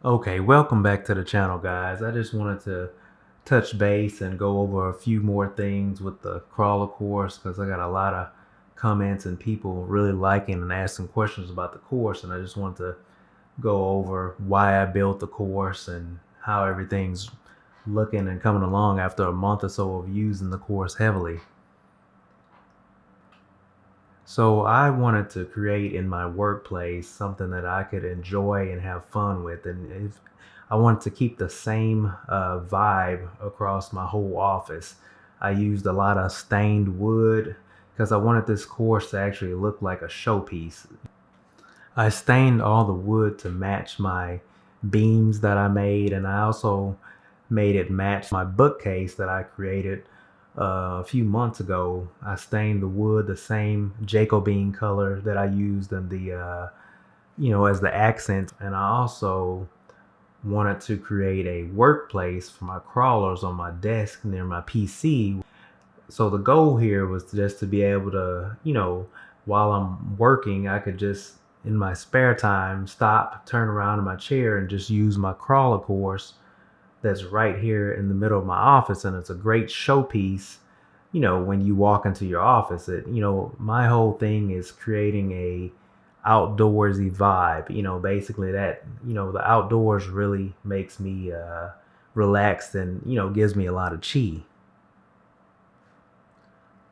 Okay, welcome back to the channel, guys. I just wanted to touch base and go over a few more things with the crawler course because I got a lot of comments and people really liking and asking questions about the course, and I just want to go over why I built the course and how everything's looking and coming along after a month or so of using the course heavily. So I wanted to create in my workplace something that I could enjoy and have fun with, and if I wanted to keep the same vibe across my whole office. I used a lot of stained wood because I wanted this course to actually look like a showpiece. I stained all the wood to match my beams that I made, and I also made it match my bookcase that I created a few months ago. I stained the wood the same Jacobine color that I used in the as the accent, and I also wanted to create a workplace for my crawlers on my desk near my PC. So the goal here was just to be able to, while I'm working, I could just in my spare time stop, turn around in my chair, and just use my crawler course that's right here in the middle of my office. And it's a great showpiece, when you walk into your office. My whole thing is creating a outdoorsy vibe, basically that, the outdoors really makes me relaxed and, gives me a lot of chi.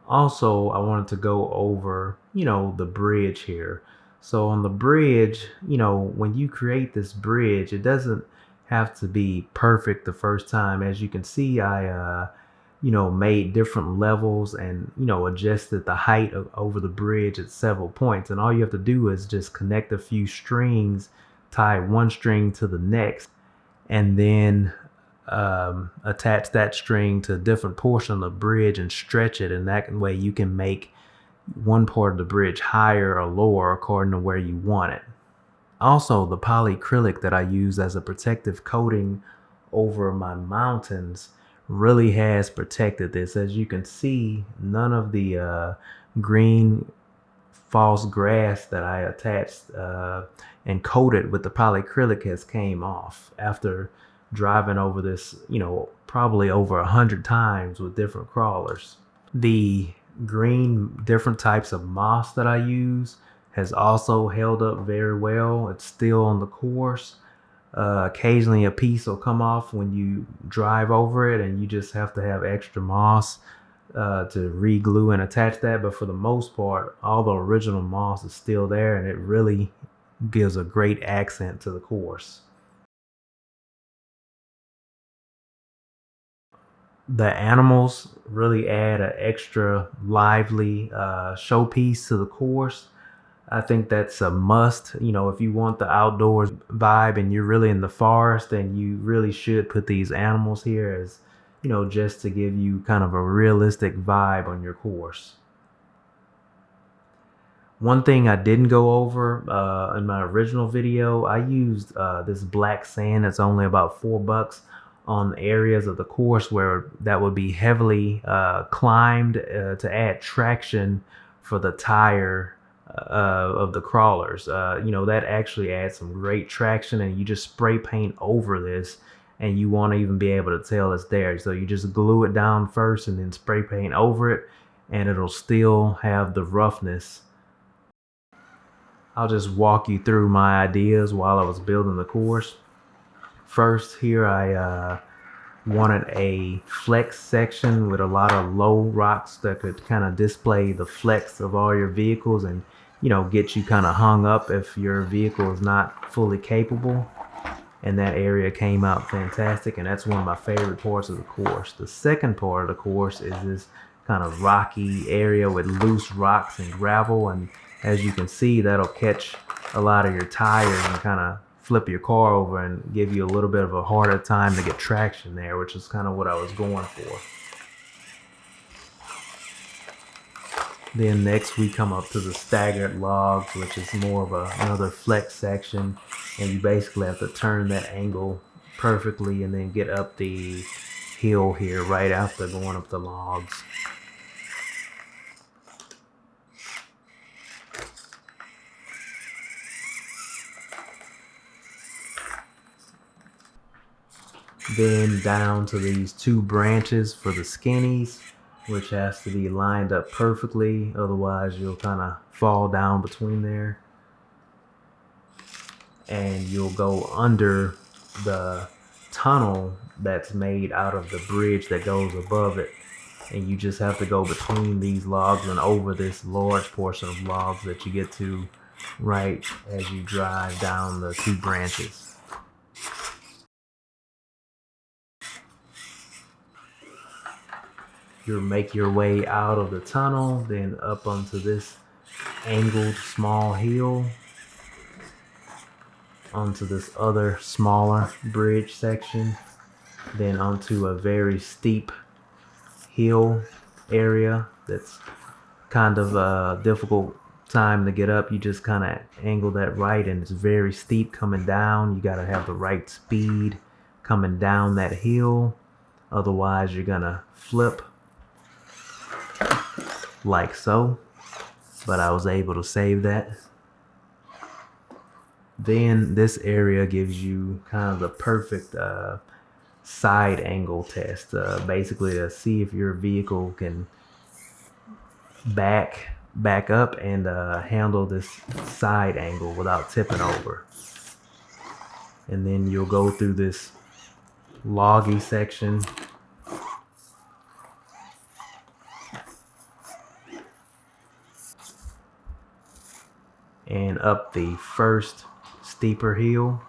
Also, I wanted to go over, the bridge here. So on the bridge, when you create this bridge, it doesn't have to be perfect the first time. As you can see, I made different levels and, adjusted the height over the bridge at several points. And all you have to do is just connect a few strings, tie one string to the next, and then attach that string to a different portion of the bridge and stretch it. And that way you can make one part of the bridge higher or lower according to where you want it. Also, the polyacrylic that I use as a protective coating over my mountains really has protected this. As you can see, none of the green false grass that I attached and coated with the polyacrylic has came off after driving over this, probably over 100 times with different crawlers. The green different types of moss that I use has also held up very well. It's still on the course. Occasionally a piece will come off when you drive over it, and you just have to have extra moss to re-glue and attach that. But for the most part, all the original moss is still there, and it really gives a great accent to the course. The animals really add an extra lively showpiece to the course. I think that's a must. If you want the outdoors vibe and you're really in the forest, then you really should put these animals here as, just to give you kind of a realistic vibe on your course. One thing I didn't go over in my original video, I used this black sand that's only about $4 on areas of the course where that would be heavily climbed to add traction for the tire of the crawlers. That actually adds some great traction, and you just spray paint over this and you won't even be able to tell it's there. So you just glue it down first and then spray paint over it, and it'll still have the roughness. I'll just walk you through my ideas while I was building the course. First, here I wanted a flex section with a lot of low rocks that could kind of display the flex of all your vehicles and, get you kind of hung up if your vehicle is not fully capable. And that area came out fantastic, and that's one of my favorite parts of the course. The second part of the course is this kind of rocky area with loose rocks and gravel, and as you can see, that'll catch a lot of your tires and kind of flip your car over and give you a little bit of a harder time to get traction there, which is kind of what I was going for. Then next we come up to the staggered logs, which is more of another flex section, and you basically have to turn that angle perfectly and then get up the hill here right after going up the logs. Then down to these 2 branches for the skinnies, which has to be lined up perfectly, otherwise you'll kind of fall down between there. And you'll go under the tunnel that's made out of the bridge that goes above it, and you just have to go between these logs and over this large portion of logs that you get to right as you drive down the 2 branches. You'll make your way out of the tunnel, then up onto this angled small hill, onto this other smaller bridge section, then onto a very steep hill area that's kind of a difficult time to get up. You just kind of angle that right, and it's very steep coming down. You got to have the right speed coming down that hill, otherwise you're gonna flip like so, but I was able to save that. Then this area gives you kind of the perfect side angle test, basically to see if your vehicle can back up and handle this side angle without tipping over. And then you'll go through this loggy section, and up the first steeper hill.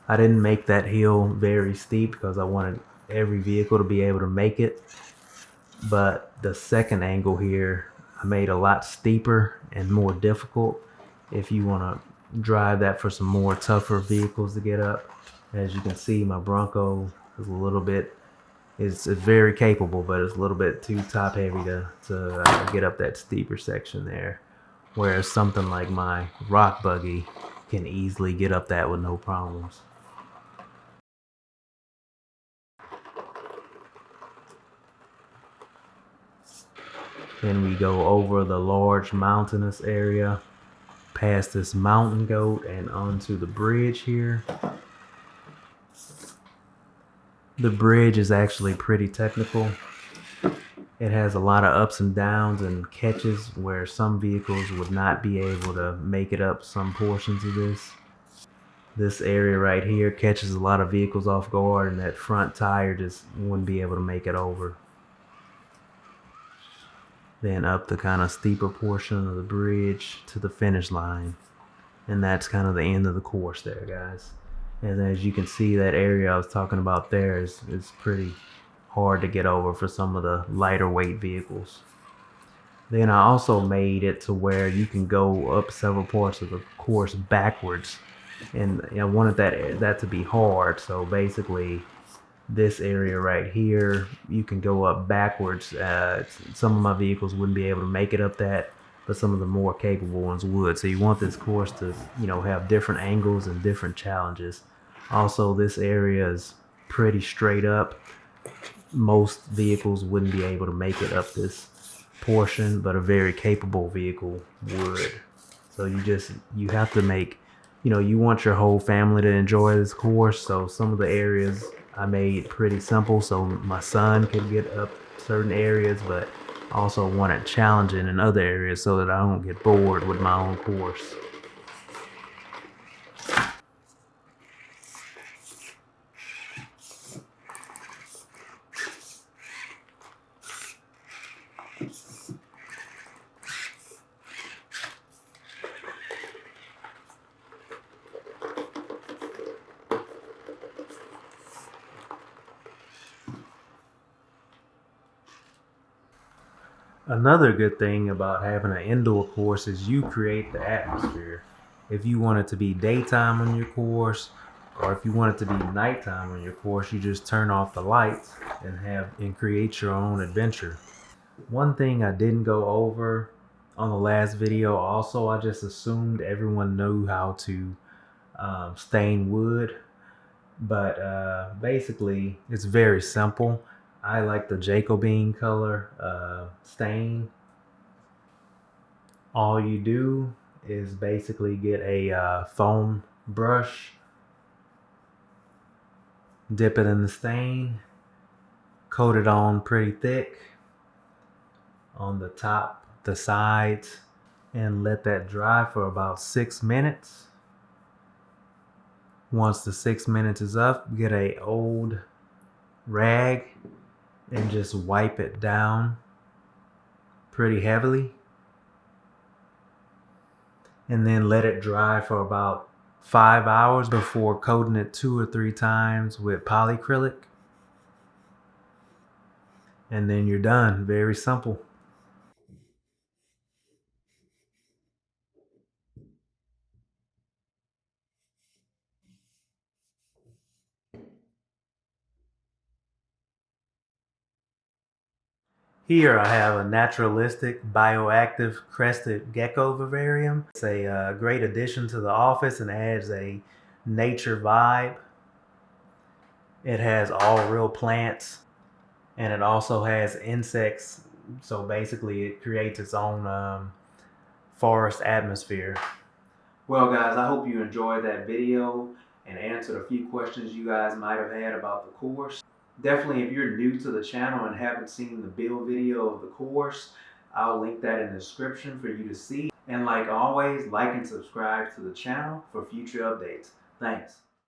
I didn't make that hill very steep because I wanted every vehicle to be able to make it, but the second angle here I made a lot steeper and more difficult if you want to drive that for some more tougher vehicles to get up. As you can see, my Bronco is a little bit, it's very capable, but it's a little bit too top heavy to get up that steeper section there, whereas something like my rock buggy can easily get up that with no problems. Then we go over the large mountainous area, past this mountain goat, and onto the bridge here. The bridge is actually pretty technical. It has a lot of ups and downs and catches where some vehicles would not be able to make it up some portions of this. This area right here catches a lot of vehicles off guard, and that front tire just wouldn't be able to make it over. Then up the kind of steeper portion of the bridge to the finish line. And that's kind of the end of the course there, guys. And as you can see, that area I was talking about there is pretty hard to get over for some of the lighter weight vehicles. Then I also made it to where you can go up several parts of the course backwards, and I wanted that to be hard. So basically, this area right here, you can go up backwards. Some of my vehicles wouldn't be able to make it up that, but some of the more capable ones would. So you want this course to, have different angles and different challenges. Also, this area is pretty straight up. Most vehicles wouldn't be able to make it up this portion, but a very capable vehicle would. So you have to make, you want your whole family to enjoy this course. So some of the areas I made pretty simple so my son could get up certain areas, but also want it challenging in other areas so that I don't get bored with my own course. Another good thing about having an indoor course is you create the atmosphere. If you want it to be daytime on your course, or if you want it to be nighttime on your course, you just turn off the lights and create your own adventure. One thing I didn't go over on the last video, also, I just assumed everyone knew how to stain wood, but basically it's very simple. I like the Jacobine color stain. All you do is basically get a foam brush, Dip it in the stain, coat it on pretty thick on the top, the sides, and let that dry for about 6 minutes. Once the 6 minutes is up, get a old rag and just wipe it down pretty heavily. And then let it dry for about 5 hours before coating it 2 or 3 times with polyacrylic. And then you're done. Very simple. Here I have a naturalistic bioactive crested gecko vivarium. It's a great addition to the office and adds a nature vibe. It has all real plants and it also has insects. So basically it creates its own forest atmosphere. Well guys, I hope you enjoyed that video and answered a few questions you guys might have had about the course. Definitely, if you're new to the channel and haven't seen the build video of the course, I'll link that in the description for you to see. And like always, like and subscribe to the channel for future updates. Thanks.